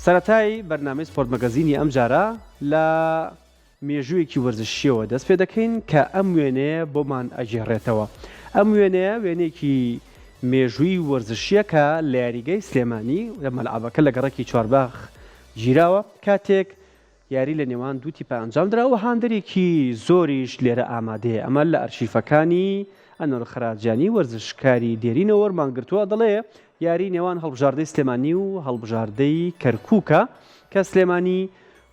سەرەتای بەرنامەی سپۆرت مەگەزینی ئەم جارە لە مێژوویەکی وەرزشیەوە دەست پێ دەکەین کە ئەم وێنەیە بۆمان ئەجێڕێتەوە. ئەم وێنەیە وێنێکی مێژووی وەرزشیە کە لە یاریگەی سلێمانی لە مەلعەبەکە لە گەڕەکی چوارباغ گیراوە کاتێک یاری لە نێوان دوو تیپە ئەنجام درا و هاندێکی زۆریش لێرە ئامادەیە. ئەمە لە ئەرشیفەکانی ئەنوەر خەراجانی وەرزشکاری دێرینەوە وەرمانگرتووە دەڵێ یاری نێوان هەڵبژاردەی سلێمانی و هەڵبژاردەی کەرکووکە کە سلێمانی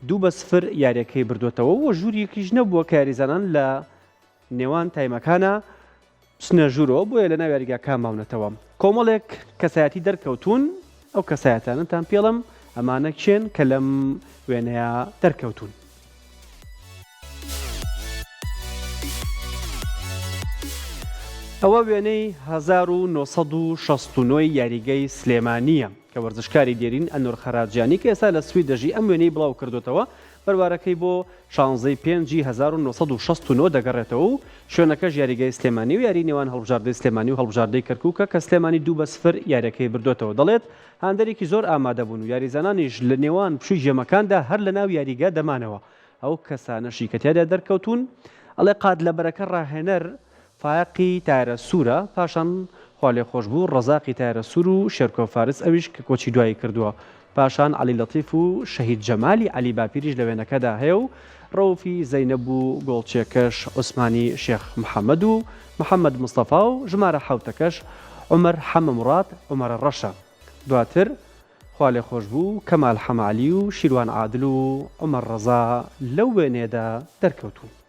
2-0 یاریەکەی بردوێتەوە و ژووریەکیش نەبووە کە یاریزانان لە نێوان تایمەکانە بچنە ژوورەوە بۆیە لە ناو یاریگاکان ماونەتەوە. کۆمەڵێک کەسایەتی دەرکەوتون ئەو کەسایەتانتان پێڵم ئەمانە کێن کە لەم وێنەیە دەرکەوتون. ئەوە وێنەی 1969 یاریگەی سلێمانیە کە وەرزشکاری دێرین ئەنوەر خەراجانی کە ئێستا لە سوید دەژی ئەم وێنەی بڵاو کردوێتەوە بەربارەکەی بۆ 16 پێنجی 1969 دەگەڕێتەوە و شوێنەکەش یاریگەی سلێمانی و یاری نێوان هەڵبژاردەی سلێمانی و هەڵبژاردەی کەرکووکە کە سلێمانی 2-0 یاریەکەی بردوێتەوە. دەڵێت هاندێکی زۆر ئامادە بوون و یاریزانانیش لە نێوان پشووی ژێمەکاندا هەر لە ناو یاریگا دەمانەوە. ئەو کەسانەشی کە تیادا دەرکەوتون ئەڵێ قاد لە بەرەکە ڕاهێنەر فایقی تایرە سوورە، پاشان خوا لێ خۆش بوو ڕەزاقی تایرە سوور و شێرکۆ فارس ئەویش کە کۆچی دوایی کردووە، پاشان عەلی لەتیف و شەهید جەمالی عەلی باپیریش لە وێنەکەدا هەیە و ڕەوفی زەینەب و گۆڵچێکەش عوسمانی شێخ محەممەد و محەممەد مستەفا و ژمارە حەوتەکەش عومەر حەمە موڕات عومەرە ڕەشە. دواتر خوا لێ خۆش بوو کەمال حەمالی و شیروان عادل و عومەر ڕەزا لەو وێنێدا دەرکەوتوون.